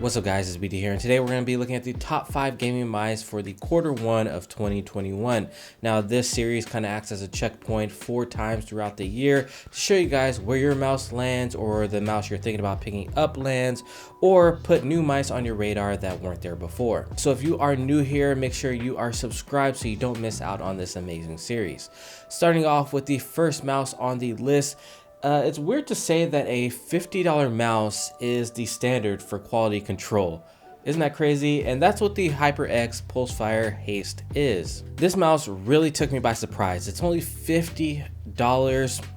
What's up guys, it's BD here, and today we're going to be looking at the top 5 gaming mice for the Q1 of 2021. Now this series kind of acts as a checkpoint 4 times throughout the year to show you guys where your mouse lands, or the mouse you're thinking about picking up lands, or put new mice on your radar that weren't there before. So if you are new here, make sure you are subscribed so you don't miss out on this amazing series. Starting off with the first mouse on the list, it's weird to say that a $50 mouse is the standard for quality control. Isn't that crazy? And that's what the HyperX PULSEFIRE HASTE is. This mouse really took me by surprise. It's only $50.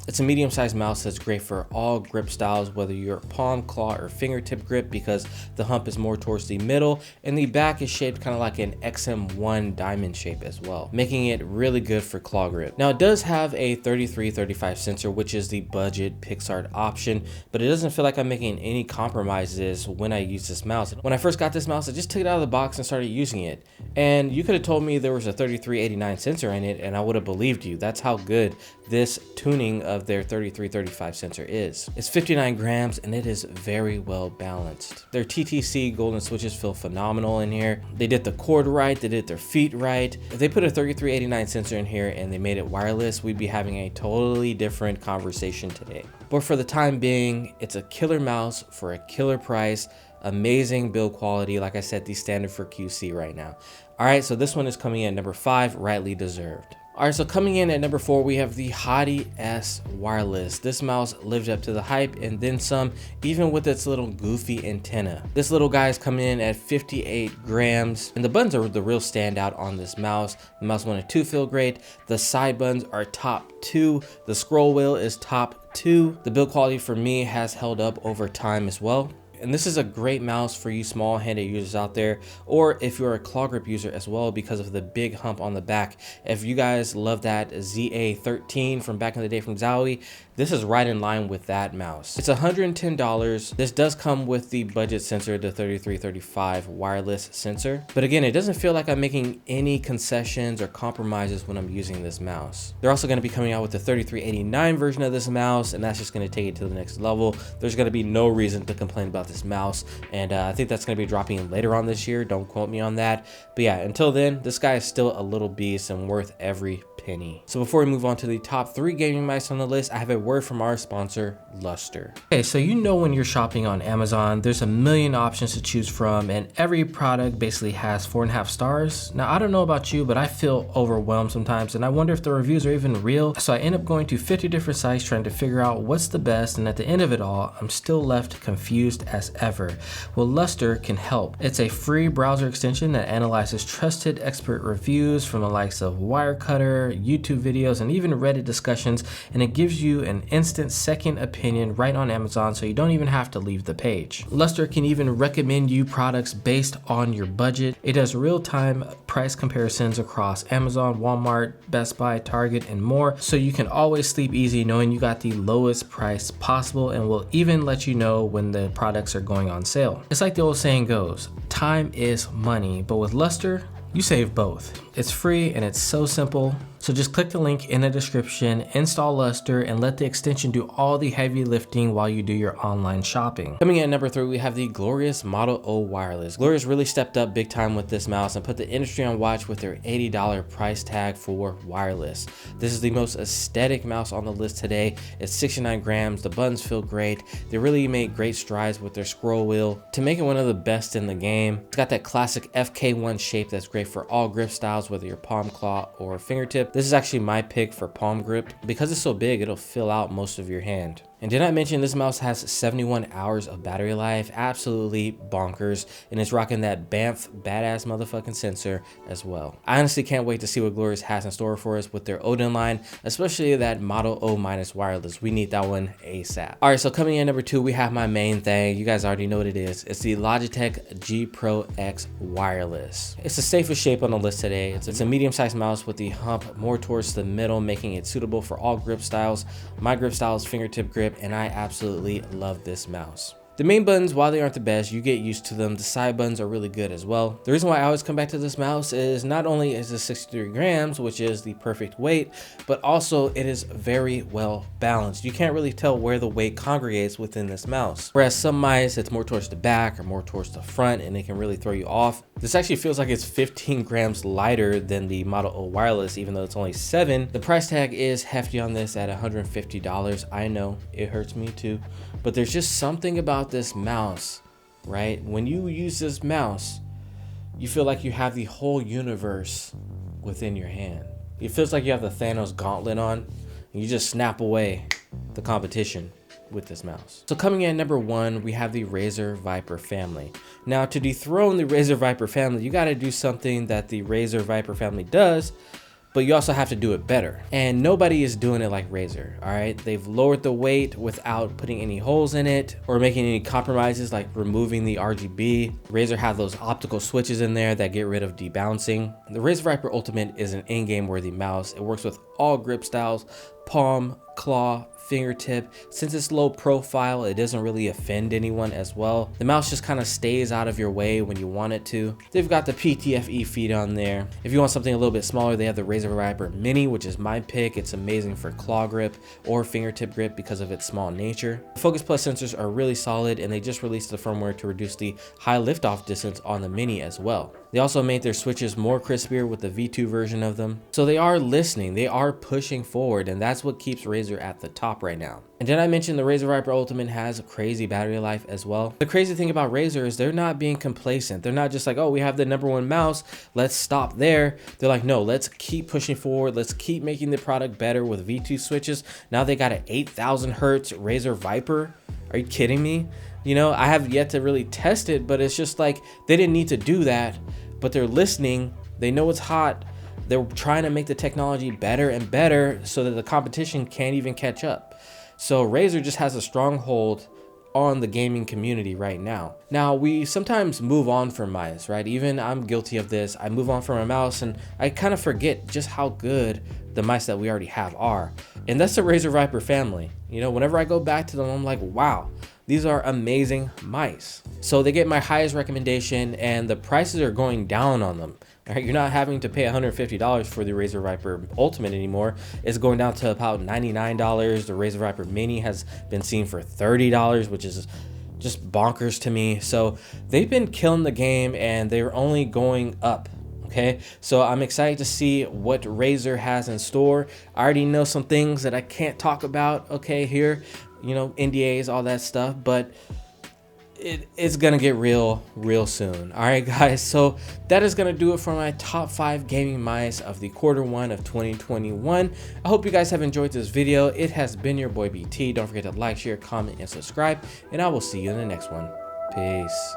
It's a medium-sized mouse that's great for all grip styles, whether you're palm, claw, or fingertip grip, because the hump is more towards the middle and the back is shaped kind of like an XM1 diamond shape as well, making it really good for claw grip. Now it does have a 33-35 sensor, which is the budget PixArt option, but it doesn't feel like I'm making any compromises when I use this mouse. When I first got this mouse, I just took it out of the box and started using it, and you could have told me there was a 3389 sensor in it and I would have believed you. That's how good this tuning of their 33-35 sensor is. It's 59 grams and it is very well balanced. Their TTC golden switches feel phenomenal in here. They did the cord right, they did their feet right. If they put a 3389 sensor in here and they made it wireless, we'd be having a totally different conversation today. But for the time being, it's a killer mouse for a killer price. Amazing build quality. Like I said, the standard for QC right now. All right, so this one is coming in at number 5, rightly deserved. All right, so coming in at number 4, we have the HATI-S wireless. This mouse lived up to the hype and then some, even with its little goofy antenna. This little guy is coming in at 58 grams, and the buttons are the real standout on this mouse. The mouse 1 and 2 feel great. The side buttons are top 2. The scroll wheel is top 2. The build quality for me has held up over time as well. And this is a great mouse for you small-handed users out there, or if you're a claw grip user as well, because of the big hump on the back. If you guys love that ZA13 from back in the day from Zowie, this is right in line with that mouse. It's $110. This does come with the budget sensor, the 33-35 wireless sensor. But again, it doesn't feel like I'm making any concessions or compromises when I'm using this mouse. They're also going to be coming out with the 3389 version of this mouse, and that's just going to take it to the next level. There's going to be no reason to complain about this mouse, and I think that's going to be dropping later on this year. Don't quote me on that. But yeah, until then, this guy is still a little beast and worth every penny. So before we move on to the top 3 gaming mice on the list, I have a word from our sponsor, Luster. Okay, so you know when you're shopping on Amazon, there's a million options to choose from, and every product basically has 4.5 stars. Now, I don't know about you, but I feel overwhelmed sometimes, and I wonder if the reviews are even real. So I end up going to 50 different sites trying to figure out what's the best, and at the end of it all, I'm still left confused as ever. Well, Luster can help. It's a free browser extension that analyzes trusted expert reviews from the likes of Wirecutter, YouTube videos, and even Reddit discussions, and it gives you an instant second opinion right on Amazon, so you don't even have to leave the page. Luster can even recommend you products based on your budget. It does real-time price comparisons across Amazon, Walmart, Best Buy, Target, and more, so you can always sleep easy knowing you got the lowest price possible, and will even let you know when the products are going on sale. It's like the old saying goes, time is money, but with Luster, you save both. It's free and it's so simple. So just click the link in the description, install Luster, and let the extension do all the heavy lifting while you do your online shopping. Coming in at number 3, we have the glorious Model O wireless. Glorious really stepped up big time with this mouse and put the industry on watch with their $80 price tag for wireless. This is the most aesthetic mouse on the list today. It's 69 grams, the buttons feel great. They really made great strides with their scroll wheel to make it one of the best in the game. It's got that classic FK1 shape that's great for all grip styles, whether you're palm, claw, or fingertip. This is actually my pick for palm grip. Because it's so big, it'll fill out most of your hand. And did I mention this mouse has 71 hours of battery life? Absolutely bonkers. And it's rocking that BAMF badass motherfucking sensor as well. I honestly can't wait to see what Glorious has in store for us with their Odin line, especially that Model O- wireless. We need that one ASAP. All right, so coming in number 2, we have my main thing. You guys already know what it is. It's the Logitech G Pro X wireless. It's the safest shape on the list today. It's a medium-sized mouse with the hump more towards the middle, making it suitable for all grip styles. My grip style is fingertip grip, and I absolutely love this mouse. The main buttons, while they aren't the best, you get used to them. The side buttons are really good as well. The reason why I always come back to this mouse is not only is it 63 grams, which is the perfect weight, but also it is very well balanced. You can't really tell where the weight congregates within this mouse. Whereas some mice, it's more towards the back or more towards the front, and it can really throw you off. This actually feels like it's 15 grams lighter than the Model O wireless, even though it's only 7. The price tag is hefty on this at $150. I know it hurts me too, but there's just something about this mouse, right? When you use this mouse, you feel like you have the whole universe within your hand. It feels like you have the Thanos gauntlet on, and you just snap away the competition with this mouse. So coming in at number 1, we have the Razer Viper family. Now, to dethrone the Razer Viper family, you got to do something that the Razer Viper family does, but you also have to do it better. And nobody is doing it like Razer, all right? They've lowered the weight without putting any holes in it or making any compromises like removing the RGB. Razer have those optical switches in there that get rid of debouncing. The Razer Viper Ultimate is an in-game worthy mouse. It works with all grip styles, palm, claw, fingertip. Since it's low profile, it doesn't really offend anyone as well. The mouse just kind of stays out of your way when you want it to. They've got the PTFE feet on there. If you want something a little bit smaller, they have the Razer Viper Mini, which is my pick. It's amazing for claw grip or fingertip grip because of its small nature. The Focus Plus sensors are really solid, and they just released the firmware to reduce the high liftoff distance on the Mini as well. They also made their switches more crispier with the V2 version of them. So they are listening, they are pushing forward, and that's what keeps Razer at the top right now. And did I mention the Razer Viper Ultimate has a crazy battery life as well? The crazy thing about Razer is they're not being complacent. They're not just like, oh, we have the #1 mouse, let's stop there. They're like, no, let's keep pushing forward. Let's keep making the product better with V2 switches. Now they got an 8,000 hertz Razer Viper. Are you kidding me? You know, I have yet to really test it, but it's just like, they didn't need to do that, but they're listening. They know it's hot. They're trying to make the technology better and better so that the competition can't even catch up. So Razer just has a strong hold on the gaming community right now. Now, we sometimes move on from mice, right? Even I'm guilty of this. I move on from a mouse and I kind of forget just how good the mice that we already have are. And that's the Razer Viper family. You know, whenever I go back to them, I'm like, wow, these are amazing mice. So they get my highest recommendation, and the prices are going down on them. All right, you're not having to pay $150 for the Razer Viper Ultimate anymore. It's going down to about $99. The Razer Viper Mini has been seen for $30, which is just bonkers to me. So they've been killing the game, and they're only going up. Okay, so I'm excited to see what Razer has in store. I already know some things that I can't talk about, okay, here, you know, NDAs, all that stuff, but it's gonna get real soon. All right, guys, so that is gonna do it for my top 5 gaming mice of the Q1 of 2021. I hope you guys have enjoyed this video. It has been your boy BT. Don't forget to like, share, comment, and subscribe, and I will see you in the next one. Peace.